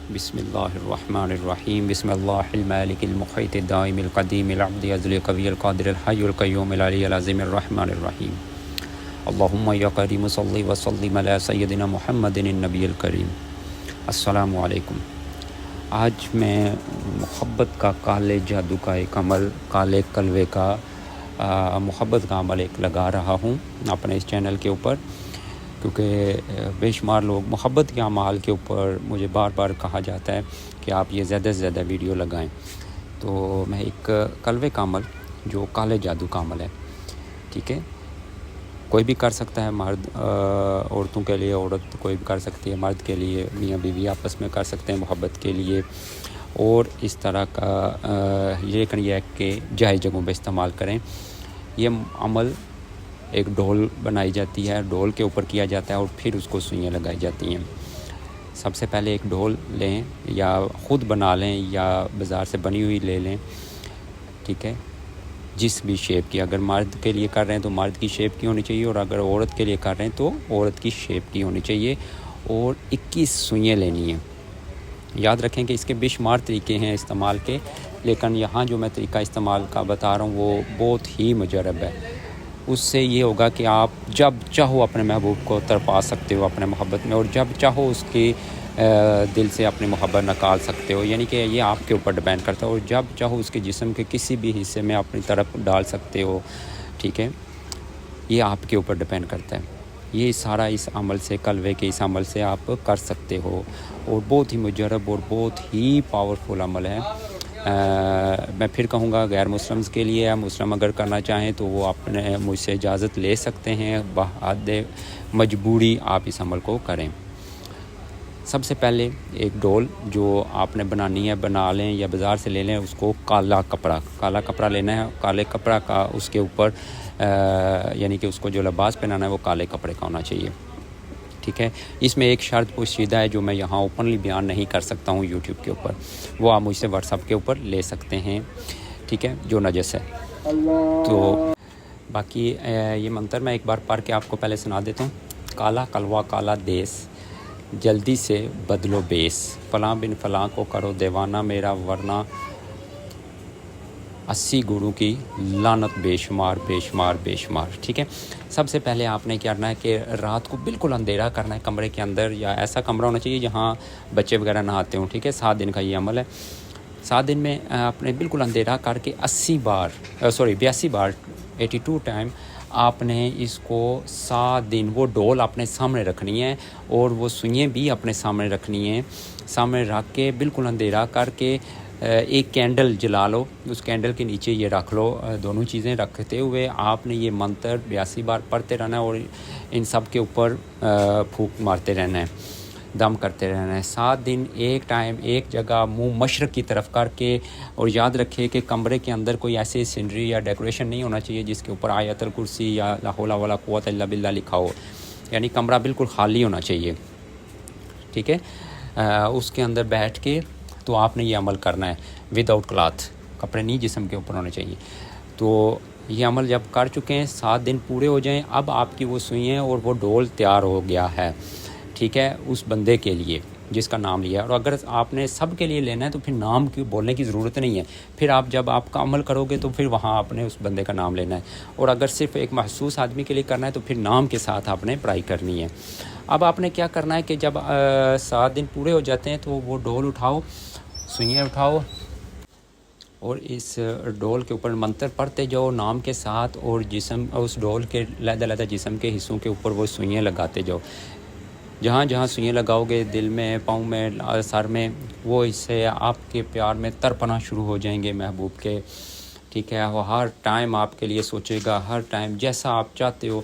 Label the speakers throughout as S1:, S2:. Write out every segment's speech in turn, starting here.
S1: बिस्मिल्लाहिर्रहमानिर्रहीम बिस्मिल्लाहिल मालिकिल मुक़ीतिद दाइमिल क़दीमिल अब्दिल अज़लिल क़विय्यिल क़ादिरिल हय्युल क़य्यूमिल अलिय्यिल अज़ीमिर रहमानिर रहीम। अल्लाहुम्मा या करीम सल्लि व सल्लिम अला सय्यदिना मुहम्मदिन नबिय्यिल करीम। अस्सलामु अलैकुम। आज मैं मोहब्बत का काले जादू का एक अमल, काले कलवे का मोहब्बत का अमल एक लगा रहा हूँ अपने इस चैनल के ऊपर, क्योंकि बेशुमार लोग मोहब्बत के अमाल के ऊपर मुझे बार बार कहा जाता है कि आप ये ज़्यादा से ज़्यादा वीडियो लगाएं। तो मैं एक कलवे का अमल जो काले जादू का अमल है, ठीक है, कोई भी कर सकता है, मर्द औरतों के लिए, औरत कोई भी कर सकती है, मर्द के लिए, मियाँ बीवी आपस में कर सकते हैं मोहब्बत के लिए। और इस तरह का लेकिन यह है कि जायज़ जगहों पर इस्तेमाल करें। ये अमल एक ढोल बनाई जाती है, ढोल के ऊपर किया जाता है और फिर उसको सुइयाँ लगाई जाती हैं। सबसे पहले एक ढोल लें या ख़ुद बना लें या बाज़ार से बनी हुई ले लें, ठीक है, जिस भी शेप की। अगर मर्द के लिए कर रहे हैं तो मर्द की शेप की होनी चाहिए, और अगर औरत के लिए कर रहे हैं तो औरत की शेप की होनी चाहिए। और 21 सुइयाँ लेनी हैं। याद रखें कि इसके बेशुमार तरीके हैं इस्तेमाल के, लेकिन यहाँ जो मैं तरीका इस्तेमाल का बता रहा हूँ वो बहुत ही मुजरब है। उससे ये होगा कि आप जब चाहो अपने महबूब को तरपा सकते हो अपने मोहब्बत में, और जब चाहो उसके दिल से अपनी मोहब्बत निकाल सकते हो। यानी कि ये आपके ऊपर डिपेंड करता है। और जब चाहो उसके जिस्म के किसी भी हिस्से में अपनी तरफ डाल सकते हो, ठीक है, ये आपके ऊपर डिपेंड करता है। ये सारा इस अमल से, कलवे के इस अमल से आप कर सकते हो, और बहुत ही मुजरब और बहुत ही पावरफुल अमल है। मैं फिर कहूँगा गैर मुस्लिम्स के लिए, मुस्लिम अगर करना चाहें तो वो अपने मुझसे इजाज़त ले सकते हैं, बहद मजबूरी आप इस अमल को करें। सबसे पहले एक डोल जो आपने बनानी है बना लें या बाज़ार से ले लें। उसको काला कपड़ा लेना है। काले कपड़ा का उसके ऊपर यानी कि उसको जो लिबास पहनाना है वो काले कपड़े का होना चाहिए, ठीक है। इसमें एक शर्त पोशीदा है जो मैं यहाँ ओपनली बयान नहीं कर सकता हूँ यूट्यूब के ऊपर, वो आप मुझसे व्हाट्सएप के ऊपर ले सकते हैं, ठीक है, जो नजस है। तो बाकी ये मंतर मैं एक बार पढ़ के आपको पहले सुना देता हूँ। काला कलवा काला देश, जल्दी से बदलो बेस, फ़लाँ बिन फ़लाँ को करो दीवाना मेरा, वरना 80 गुरु की लानत बेशुमार बेशुमार बेशुमार, ठीक है। सबसे पहले आपने क्या करना है कि रात को बिल्कुल अंधेरा करना है कमरे के अंदर, या ऐसा कमरा होना चाहिए जहाँ बच्चे वगैरह नहाते हों, ठीक है। 7 दिन का ये अमल है। 7 दिन में आपने बिल्कुल अंधेरा करके 82 बार 82 टाइम आपने इसको 7 दिन वो डोल अपने सामने रखनी है, और वो सुइयाँ भी अपने सामने रखनी है। सामने रख के बिल्कुल अंधेरा करके एक कैंडल जला लो, उस कैंडल के नीचे ये रख लो। दोनों चीज़ें रखते हुए आपने ये मंत्र 82 बार पढ़ते रहना है, और इन सब के ऊपर फूंक मारते रहना है, दम करते रहना है। 7 दिन एक टाइम एक जगह मुंह मशरक़ की तरफ करके। और याद रखिए कि कमरे के अंदर कोई ऐसी सीनरी या डेकोरेशन नहीं होना चाहिए जिसके ऊपर आयतुल कुर्सी या ला हौला वला कुव्वत इल्ला बिल्लाह लिखा हो, यानी कमरा बिल्कुल खाली होना चाहिए, ठीक है। उसके अंदर बैठ के तो आपने ये अमल करना है विदाउट क्लॉथ, कपड़े नहीं जिस्म के ऊपर होने चाहिए। तो ये अमल जब कर चुके हैं, 7 दिन पूरे हो जाएं, अब आपकी वो सुइयाँ और वो डोल तैयार हो गया है, ठीक है, उस बंदे के लिए जिसका नाम लिया। और अगर आपने सब के लिए लेना है तो फिर नाम की बोलने की ज़रूरत नहीं है। फिर आप जब आपका अमल करोगे तो फिर वहाँ आपने उस बंदे का नाम लेना है। और अगर सिर्फ एक महसूस आदमी के लिए करना है तो फिर नाम के साथ आपने पढ़ाई करनी है। अब आपने क्या करना है कि जब 7 दिन पूरे हो जाते हैं तो वो डोल उठाओ, सुइयाँ उठाओ, और इस डोल के ऊपर मंत्र पढ़ते जाओ नाम के साथ, और जिस्म उस डोल के लहदा जिस्म के हिस्सों के ऊपर वो सुइयाँ लगाते जाओ। जहाँ जहाँ सुइयाँ लगाओगे, दिल में, पाँव में, सर में, वो इससे आपके प्यार में तड़पना शुरू हो जाएंगे महबूब के, ठीक है। वो हर टाइम आपके लिए सोचेगा, हर टाइम जैसा आप चाहते हो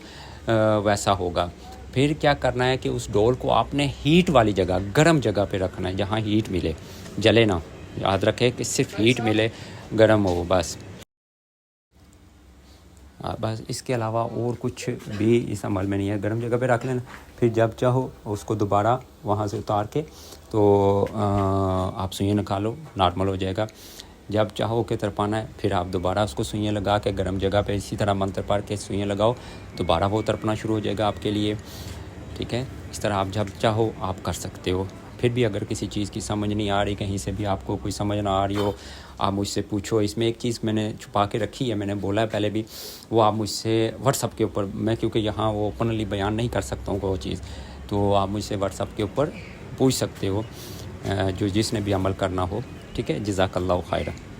S1: वैसा होगा। फिर क्या करना है कि उस डोल को आपने हीट वाली जगह, गर्म जगह पे रखना है, जहाँ हीट मिले, जले ना। याद रखें कि सिर्फ हीट मिले, गर्म हो, बस। इसके अलावा और कुछ भी इस अमल में नहीं है। गर्म जगह पे रख लेना। फिर जब चाहो उसको दोबारा वहाँ से उतार के तो आप सुइयाँ निकालो, नॉर्मल हो जाएगा। जब चाहो कि तरपाना है फिर आप दोबारा उसको सुइयाँ लगा के गर्म जगह पे इसी तरह मंत्र पढ़ के सुइयाँ लगाओ, दोबारा वो तरपना शुरू हो जाएगा आपके लिए, ठीक है। इस तरह आप जब चाहो आप कर सकते हो। फिर भी अगर किसी चीज़ की समझ नहीं आ रही, कहीं से भी आपको कोई समझ ना आ रही हो, आप मुझसे पूछो। इसमें एक चीज़ मैंने छुपा के रखी है, मैंने बोला है पहले भी, वो आप मुझसे व्हाट्सअप के ऊपर, मैं क्योंकि यहाँ वो ओपनली बयान नहीं कर सकता हूँ वो चीज़, तो आप मुझसे व्हाट्सअप के ऊपर पूछ सकते हो, जो जिसने भी अमल करना हो। ठीक है, जज़ाकल्लाहु खैरन।